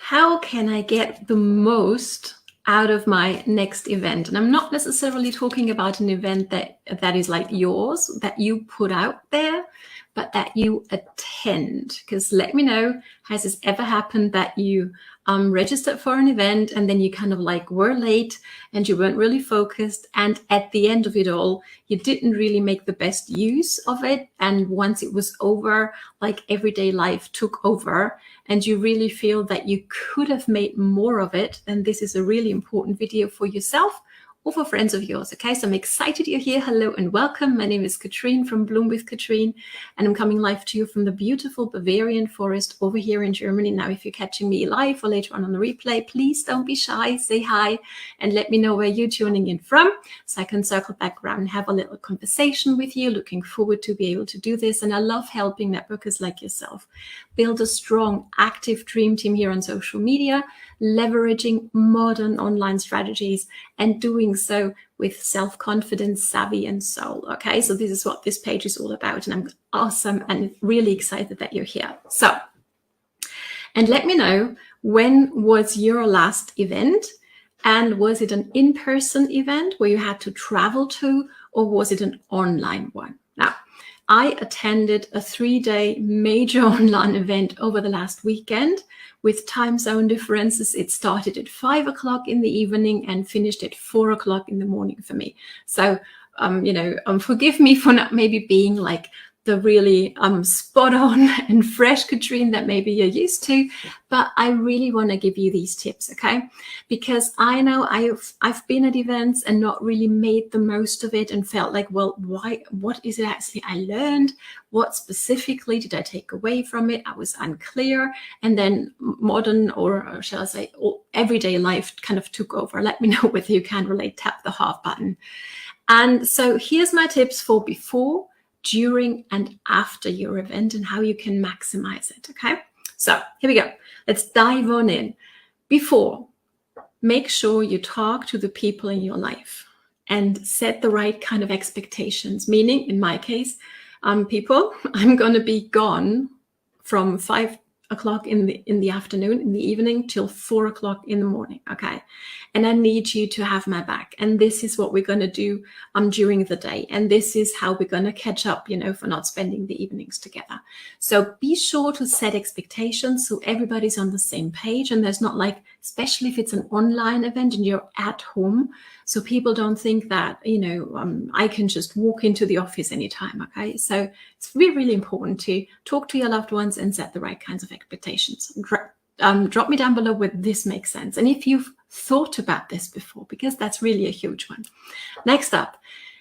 how can I get the most out of my next event? And I'm not necessarily talking about an event that is like yours, that you put out there, but that you attend. Because let me know, has this ever happened that you registered for an event and then you kind of like were late and you weren't really focused, and at the end of it all, you didn't really make the best use of it, and once it was over, like everyday life took over and you really feel that you could have made more of it, then this is a really important video for yourself or for friends of yours. Okay, so I'm excited you're here. Hello and welcome. My name is Katrin from Bloom with Katrin, and I'm coming live to you from the beautiful Bavarian forest over here in Germany. Now, if you're catching me live or later on the replay, please don't be shy, say hi and let me know where you're tuning in from so I can circle back around and have a little conversation with you. Looking forward to be able to do this. And I love helping networkers like yourself build a strong, active dream team here on social media, leveraging modern online strategies and doing so with self-confidence, savvy, and soul. Okay, so this is what this page is all about, and I'm awesome and really excited that you're here. So, and let me know, when was your last event? And was it an in-person event where you had to travel to, or was it an online one? Now, I attended a 3-day major online event over the last weekend with time zone differences. It started at 5 o'clock in the evening and finished at 4 o'clock in the morning for me. So, forgive me for not maybe being like the really spot on and fresh Katrin that maybe you're used to, but I really want to give you these tips, okay? Because I know I've been at events and not really made the most of it and felt like, well, what is it actually I learned? What specifically did I take away from it? I was unclear. And then modern, or shall I say, everyday life kind of took over. Let me know whether you can relate. Tap the heart button. And so here's my tips for before, during, and after your event and how you can maximize it. Okay, so here we go. Let's dive on in. Before, make sure you talk to the people in your life and set the right kind of expectations. Meaning, in my case, people, I'm going to be gone from 5 o'clock in the afternoon, in the evening, till 4 o'clock in the morning. Okay, and I need you to have my back, and this is what we're going to do during the day, and this is how we're going to catch up, for not spending the evenings together. So be sure to set expectations so everybody's on the same page, and there's not like, especially if it's an online event and you're at home, so people don't think that I can just walk into the office anytime. Okay, so it's really, really important to talk to your loved ones and set the right kinds of expectations. Drop me down below whether this makes sense, and if you've thought about this before, because that's really a huge one. Next up,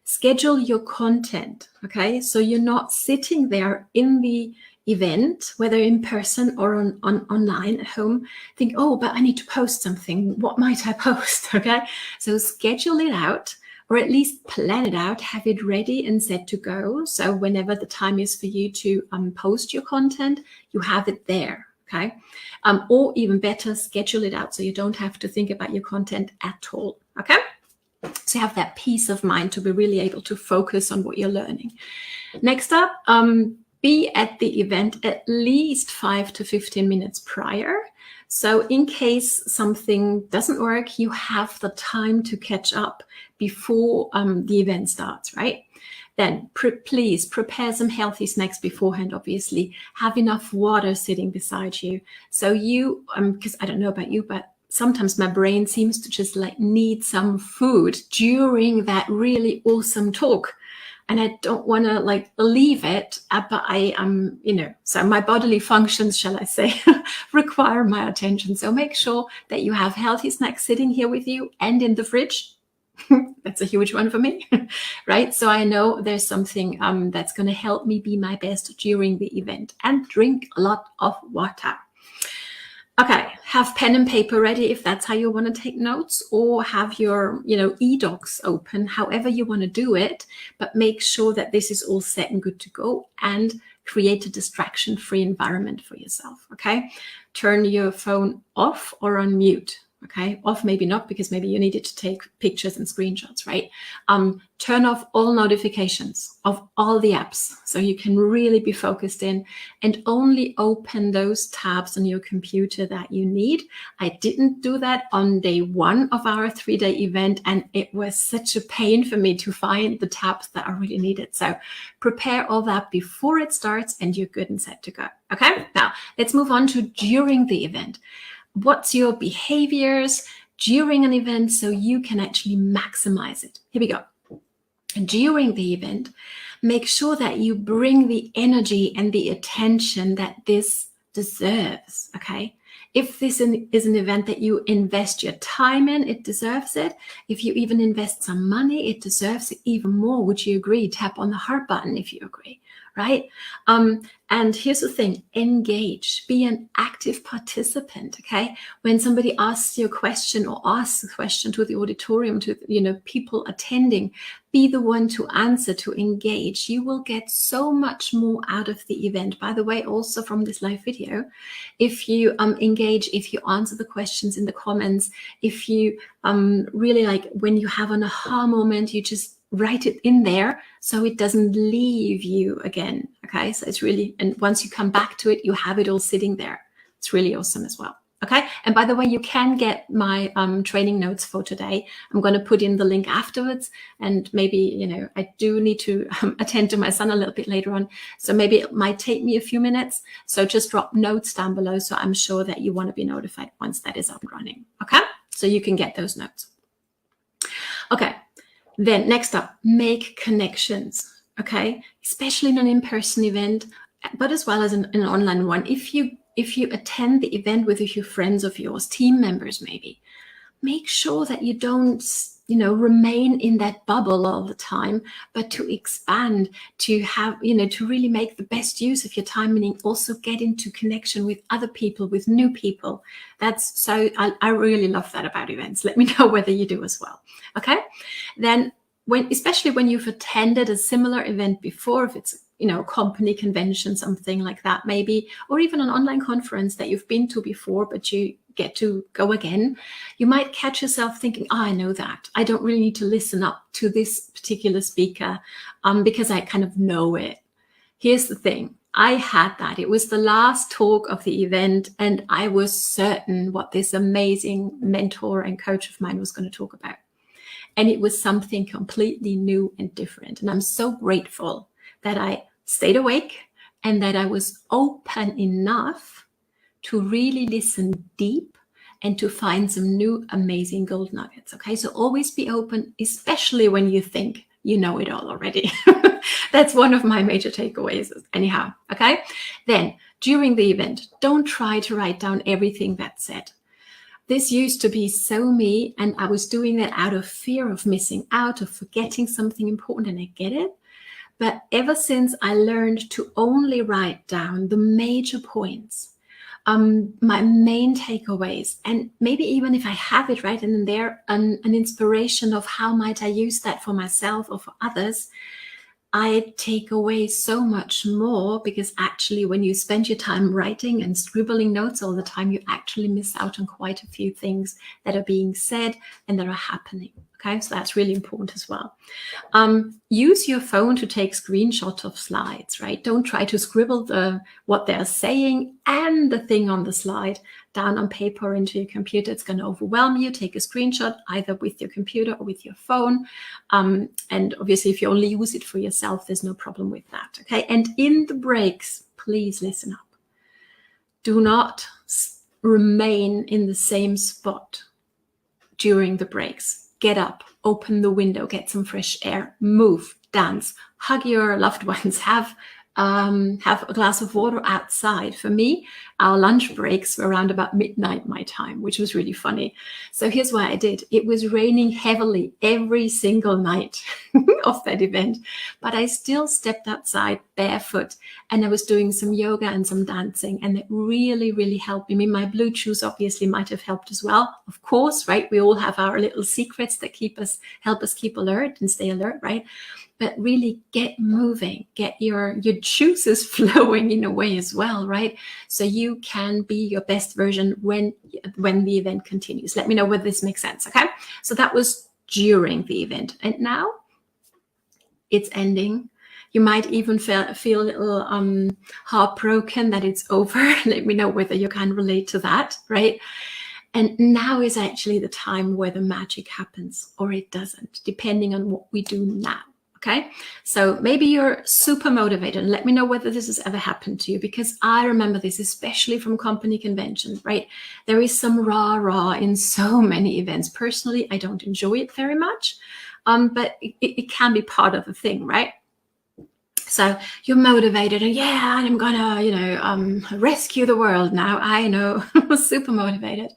schedule your content. Okay, so you're not sitting there in the event, whether in person or online at home, think, oh, but I need to post something. What might I post? Okay, so schedule it out, or at least plan it out, have it ready and set to go. So whenever the time is for you to post your content, you have it there. Okay, or even better, schedule it out so you don't have to think about your content at all. Okay, so you have that peace of mind to be really able to focus on what you're learning. Next up, be at the event at least 5 to 15 minutes prior. So in case something doesn't work, you have the time to catch up before the event starts, right? Then please prepare some healthy snacks beforehand, obviously. Have enough water sitting beside you. So you, because I don't know about you, but sometimes my brain seems to just like need some food during that really awesome talk. And I don't want to like leave it, but I am, so my bodily functions, shall I say, require my attention. So make sure that you have healthy snacks sitting here with you and in the fridge. That's a huge one for me, right? So I know there's something that's going to help me be my best during the event, and drink a lot of water. Okay, have pen and paper ready if that's how you want to take notes, or have your, e-docs open, however you want to do it, but make sure that this is all set and good to go, and create a distraction-free environment for yourself, okay? Turn your phone off or on mute, Okay, off maybe not, because maybe you needed to take pictures and screenshots, right? Turn off all notifications of all the apps so you can really be focused in, and only open those tabs on your computer that you need. I didn't do that on day 1 of our 3-day event, and it was such a pain for me to find the tabs that I really needed. So prepare all that before it starts and you're good and set to go. Okay, now let's move on to during the event. What's your behaviors during an event so you can actually maximize it? Here we go. During the event, make sure that you bring the energy and the attention that this deserves, okay? If this is an event that you invest your time in, it deserves it. If you even invest some money, it deserves it even more. Would you agree? Tap on the heart button if you agree, right? And here's the thing, engage, be an active participant, okay? When somebody asks you a question or asks a question to the auditorium, to, people attending, be the one to answer, to engage. You will get so much more out of the event. By the way, also from this live video, if you engage, if you answer the questions in the comments, if you really, like, when you have an aha moment, you just write it in there so it doesn't leave you again. Okay, so it's really, and once you come back to it, you have it all sitting there. It's really awesome as well. Okay, and by the way, you can get my training notes for today. I'm going to put in the link afterwards, and maybe, I do need to attend to my son a little bit later on, so maybe it might take me a few minutes. So just drop notes down below, so I'm sure that you want to be notified once that is up and running. Okay, so you can get those notes. Okay, then next up, make connections. Okay, especially in an in-person event, but as well as an online one. If you attend the event with a few friends of yours, team members maybe, make sure that you don't, remain in that bubble all the time, but to expand, to have, to really make the best use of your time, meaning also get into connection with other people, with new people. That's so, I really love that about events. Let me know whether you do as well. Okay, then especially when you've attended a similar event before, if it's company convention, something like that maybe, or even an online conference that you've been to before, but you get to go again, you might catch yourself thinking, I know that. I don't really need to listen up to this particular speaker because I kind of know it. Here's the thing. I had that. It was the last talk of the event, and I was certain what this amazing mentor and coach of mine was going to talk about. And it was something completely new and different. And I'm so grateful that I stayed awake and that I was open enough to really listen deep and to find some new amazing gold nuggets. Okay, so always be open, especially when you think you know it all already. That's one of my major takeaways anyhow. Okay, then during the event, don't try to write down everything that's said. This used to be so me, and I was doing that out of fear of missing out, of forgetting something important, and I get it. But ever since I learned to only write down the major points, my main takeaways, and maybe even if I have it right in there, an inspiration of how might I use that for myself or for others, I take away so much more, because actually when you spend your time writing and scribbling notes all the time, you actually miss out on quite a few things that are being said and that are happening. Okay, so that's really important as well. Use your phone to take screenshots of slides, right? Don't try to scribble what they're saying and the thing on the slide down on paper or into your computer. It's going to overwhelm you. Take a screenshot either with your computer or with your phone. And obviously, if you only use it for yourself, there's no problem with that. Okay, and in the breaks, please listen up. Do not remain in the same spot during the breaks. Get up, open the window, get some fresh air, move, dance, hug your loved ones, have a glass of water outside. For me, our lunch breaks were around about midnight my time, which was really funny. So here's what I did. It was raining heavily every single night of that event, but I still stepped outside barefoot, and I was doing some yoga and some dancing, and it really, really helped me. I mean, my Bluetooth obviously might have helped as well, of course, right? We all have our little secrets that help us keep alert and stay alert, right? but really get moving, get your juices flowing in a way as well, right? So you can be your best version when the event continues. Let me know whether this makes sense, okay? So that was during the event. And now it's ending. You might even feel a little heartbroken that it's over. Let me know whether you can relate to that, right? And now is actually the time where the magic happens, or it doesn't, depending on what we do now. Okay, so maybe you're super motivated. Let me know whether this has ever happened to you, because I remember this, especially from company convention, right? There is some rah-rah in so many events. Personally, I don't enjoy it very much, but it can be part of the thing, right? So you're motivated, and yeah, I'm gonna, rescue the world now. I know, super motivated.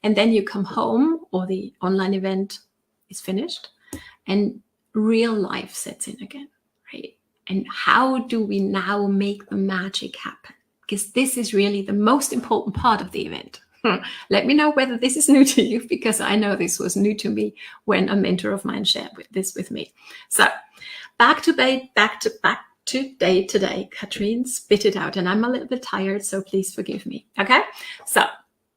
And then you come home, or the online event is finished, and real life sets in again, right? And how do we now make the magic happen? Because this is really the most important part of the event. Let me know whether this is new to you, because I know this was new to me when a mentor of mine shared this with me. So back to day today. Katrin spit it out, and I'm a little bit tired, so please forgive me. Okay, so.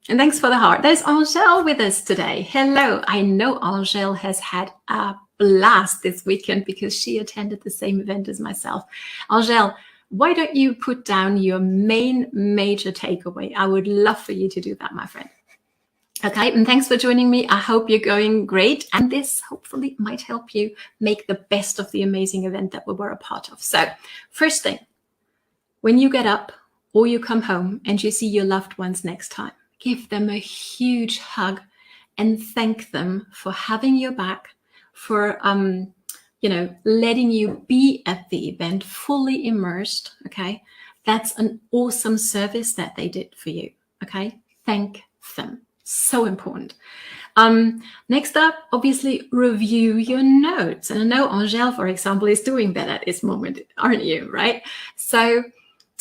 And thanks for the heart. There's Angèle with us today. Hello. I know Angèle has had a blast this weekend because she attended the same event as myself. Angèle, why don't you put down your main major takeaway? I would love for you to do that, my friend. Okay, and thanks for joining me. I hope you're going great. And this hopefully might help you make the best of the amazing event that we were a part of. So first thing, when you get up or you come home and you see your loved ones next time, give them a huge hug and thank them for having your back, for letting you be at the event fully immersed. Okay, that's an awesome service that they did for you. Okay, thank them. So important. Next up, obviously, review your notes. And I know Angèle, for example, is doing that at this moment, aren't you? Right? So.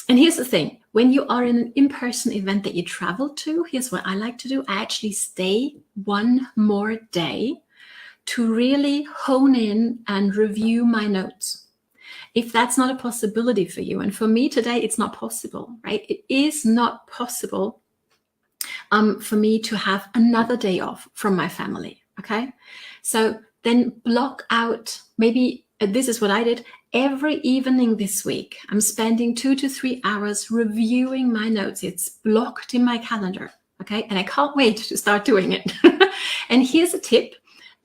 And here's the thing, when you are in an in-person event that you travel to, here's what I like to do. I actually stay one more day to really hone in and review my notes. If that's not a possibility for you, and for me today, it's not possible, right? It is not possible for me to have another day off from my family, okay? So then block out, maybe this is what I did. Every evening this week, I'm spending 2 to 3 hours reviewing my notes. It's blocked in my calendar, okay? And I can't wait to start doing it. And here's a tip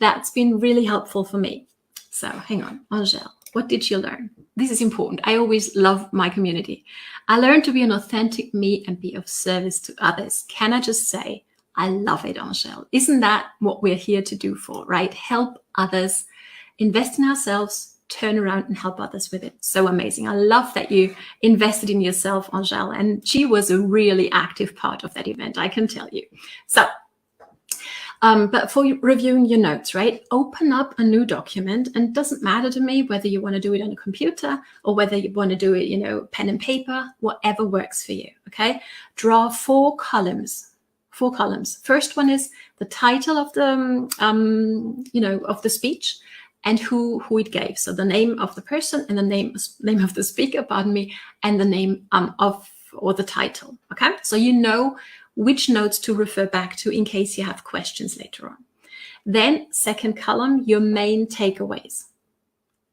that's been really helpful for me. So hang on, Angèle, what did you learn? This is important. I always love my community. I learned to be an authentic me and be of service to others. Can I just say, I love it, Angèle. Isn't that what we're here to do for, right? Help others, invest in ourselves, turn around and help others with it. So amazing. I love that you invested in yourself, Angèle, and she was a really active part of that event, I can tell you. So, but for reviewing your notes, right? Open up a new document, and it doesn't matter to me whether you want to do it on a computer or whether you want to do it, pen and paper, whatever works for you, okay? Draw 4 columns. 4 columns. First one is the title of the, of the speech, and who it gave. So the name of the person and the name of the speaker, and the name or the title. Okay, so you know which notes to refer back to in case you have questions later on. Then second column, your main takeaways.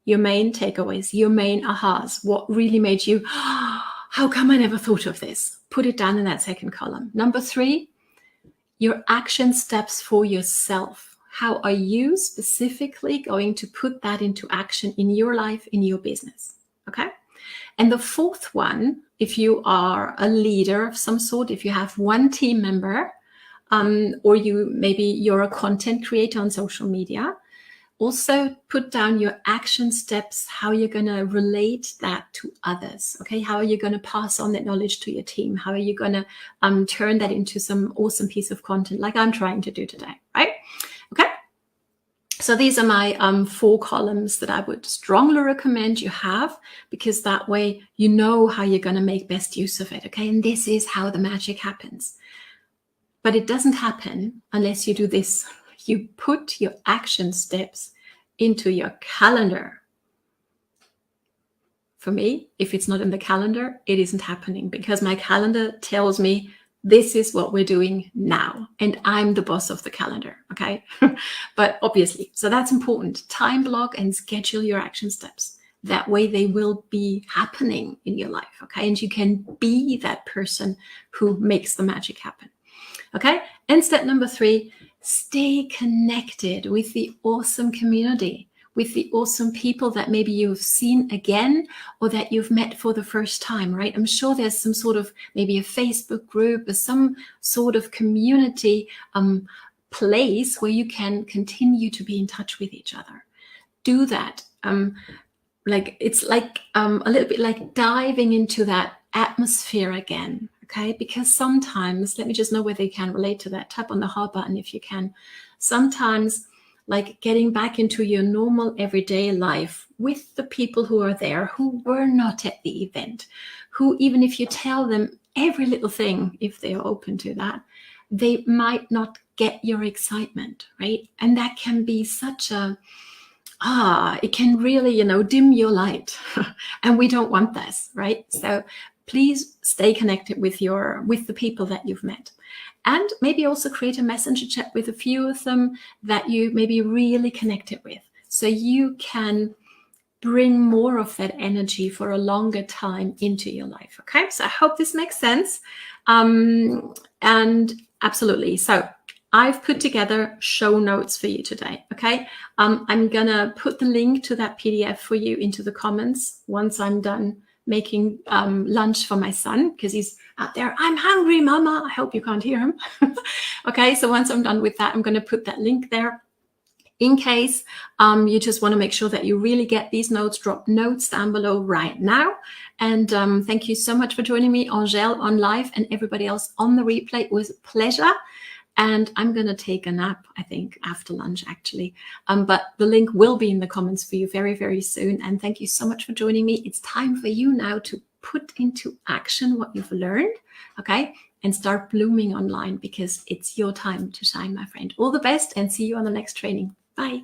Your main takeaways, your main ahas. What really made you, how come I never thought of this? Put it down in that second column. Number 3, your action steps for yourself. How are you specifically going to put that into action in your life, in your business? Okay. And the 4th one, if you are a leader of some sort, if you have one team member, or you're a content creator on social media, also put down your action steps, how you're going to relate that to others. Okay. How are you going to pass on that knowledge to your team? How are you going to turn that into some awesome piece of content like I'm trying to do today, right? Okay, so these are my 4 columns that I would strongly recommend you have, because that way you know how you're going to make best use of it, okay? And this is how the magic happens. But it doesn't happen unless you do this. You put your action steps into your calendar. for me, if it's not in the calendar, it isn't happening, because my calendar tells me this is what we're doing now, and I'm the boss of the calendar, okay? But obviously, so that's important. Time block and schedule your action steps. That way they will be happening in your life, okay? And you can be that person who makes the magic happen, okay? And step number 3, stay connected with the awesome community, with the awesome people that maybe you've seen again or that you've met for the first time, right? I'm sure there's some sort of, maybe a Facebook group or some sort of community place where you can continue to be in touch with each other. Do that. Like it's like a little bit like diving into that atmosphere again, okay? Because sometimes, let me just know whether you can relate to that. Tap on the heart button if you can. Sometimes, like getting back into your normal everyday life with the people who are there, who were not at the event, who, even if you tell them every little thing, if they are open to that, they might not get your excitement, right? And that can be such a, it can really, dim your light. And we don't want this, right? So please stay connected with the people that you've met. And maybe also create a messenger chat with a few of them that you maybe really connected with, so you can bring more of that energy for a longer time into your life. Okay, so I hope this makes sense. And absolutely. So I've put together show notes for you today. Okay, I'm gonna put the link to that PDF for you into the comments once I'm done making lunch for my son, because he's out there. I'm hungry, mama. I hope you can't hear him. Okay, so once I'm done with that, I'm going to put that link there in case you just want to make sure that you really get these notes. Drop notes down below right now. And thank you so much for joining me, Angèle, on live, and everybody else on the replay. It was a pleasure. And I'm going to take a nap, I think, after lunch, actually. But the link will be in the comments for you very, very soon. And thank you so much for joining me. It's time for you now to put into action what you've learned, okay? And start blooming online, because it's your time to shine, my friend. All the best, and see you on the next training. Bye.